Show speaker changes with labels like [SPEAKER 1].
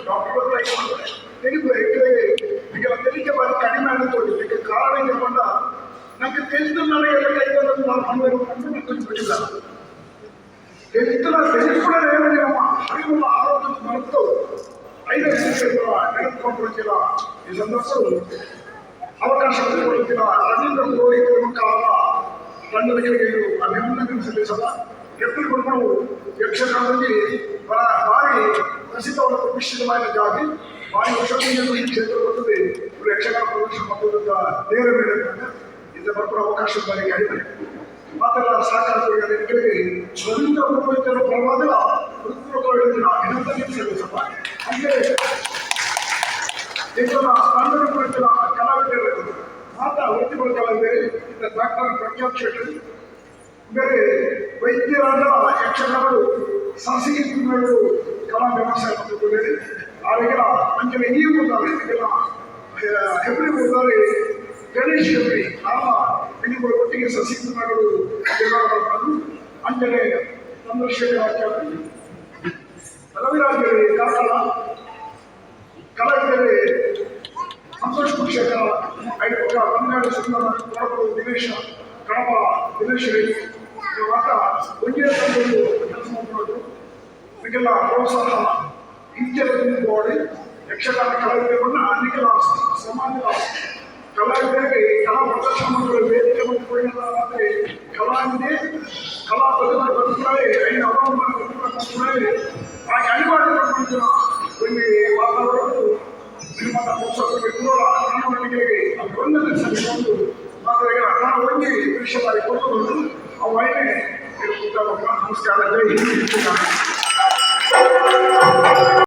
[SPEAKER 1] Doctor ತೆರಿಗೆ ಬಾರಿ ಕಡಿಮೆ ಅನ್ಕೊಂಡಿದ್ದಕ್ಕೆ ಕಾರಣ ಏನಕೊಂಡ ನನಗೆ ತಿಳಿದು ನನಗೆ ಕೈಗೊಂಡು ನಾನು ಬಿಟ್ಟಿಲ್ಲ ತಿಳಿದುಕೂಡ ನಮ್ಮ ಅರಿವು ಆರೋಗ್ಯ ಮರೆತು 5 ನೆನೆದುಕೊಂಡಿಲ್ಲ. ಈ ಸಂದರ್ಭದಲ್ಲಿ ಅವಕಾಶ ಕೊಡುತ್ತಿಲ್ಲ. ಅರವಿಂದ ಪುರೋಹಿತರ ಕಾಲ ತಂಡಗಳಿಗೆ ಅಭಿನಂದನೆ ಸಲ್ಲಿಸಲ್ಲ. ಎತ್ತುಕೊಂಡು ನಾವು ಯಕ್ಷಗಾನದಲ್ಲಿ ಭಾರಿ ಪ್ರಸಿದ್ಧವಾದ ಪ್ರತಿಷ್ಠಿತವಾದ ಜಾತಿ ಭಾರಿ ವರ್ಷದಿಂದ ಈ ಕ್ಷೇತ್ರ ಬರ್ತದೆ. ಇವರು ಯಕ್ಷಗಾನ ಪ್ರದರ್ಶನ ಮಾಡುವುದರಿಂದ ನೇರ ಬೇಡಿದ್ದಾರೆ. ಇದರ ಬರ್ಪಡ ಅವಕಾಶ ಬಾರಿ ಕಡಿಮೆ ಮಾತೆಲ್ಲ ಸಾಕಾಗುವ ನಿಟ್ಟಿನಲ್ಲಿ ರವೀಂದ್ರ ಪುರೋಹಿತರ ಪರವಾದ ಹೃತ್ಪೂರ್ವಕವಾಗಿನ ಅಭಿನಂದನೆ ಸಲ್ಲಿಸಲ್ಲ. ಹಾಗೆ ಇದರ ತಂಡದ ಕುರಿತಿನ ಕಲಾವಿದರು ಮಾತಾ ವೃತ್ತಿಪರ ಕಲಾವಿದರೆ ಡಾಕ್ಟರ್ ಪ್ರಖ್ಯಾತ್ ಶೆಟ್ಟಿ ಬೇರೆ ವೈದ್ಯರಾದ ಯಕ್ಷಗಾನಗಳು ಸಂಸ್ಕೃತಿಗಳು ಕಲಾ ವ್ಯವಸಾಯ ಮಾಡಿಕೊಂಡಿದ್ದಾರೆ. ಅವರಿಗೆಲ್ಲ ಅಂಚನೆ ಈ ಹೋದಾರೆ ಇದೆಲ್ಲ ಹೆಬ್ರಿ ಹೋದಾರೆ ಗಣೇಶ್ ಹೆಬ್ರಿ ಆಗ ನಿಮಗೆ ಒಟ್ಟಿಗೆ ಸಂಸ್ಕೃತಿಗಳು ಅಂಚನೆ ಚಂದ್ರಶೇಖರ ರವಿರಾಜರಿ ಕಾರ್ಕಳ ಕಲಾವಿದರೆ ಸಂತೋಷ್ ಕುಶೇಖರ ಐದು ಕನ್ನಡ ಸುಂದರ ಕೊಡಗು ದಿನೇಶ ಕಡಪ ದಿನೇಶ್ ರೆಡ್ಡಿ ಮಾತ್ರ ಒಂದೇ ತಂಡಗಳು ಕೆಲಸ ಮಾಡೋದು. ಇದಕ್ಕೆಲ್ಲ ಪ್ರೋತ್ಸಾಹ ಹಿಂಜರಿದುಕೊಂಡು ಯಕ್ಷಗಾನ ಕಲಾವಿದರನ್ನ ಅನೇಕ ಸಮಾಜದ ಕಲಾವಿದರಿಗೆ ಕಲಾ ಪ್ರದರ್ಶನಗಳು ವೇದಿಕೆ ಮಾಡಿಕೊಳ್ಳಲಾದರೆ ಕಲಾವಿದೆ ಕಲಾ ಬದುಕುಗಳೇ ಐದು ಅವಲಂಬನೆ ಹಾಗೆ ಅನಿವಾರ್ಯ ಒಂದು ವಾತಾವರಣ ನಿರ್ಮಾಣ ಪ್ರೋತ್ಸಾಹಕ್ಕೆ ದೂರ ಕಾನೂನಿಗೆ ಒಂದನೇ ಸಲ್ಲಿಸಿಕೊಂಡು ಮಾತ್ರ ನಾನು ಒಂದೇ ವಿಷಯವಾಗಿ ಕೊಟ್ಟು ಅವು ನಮಸ್ಕಾರ ಜೈ ಹಿಂದ್.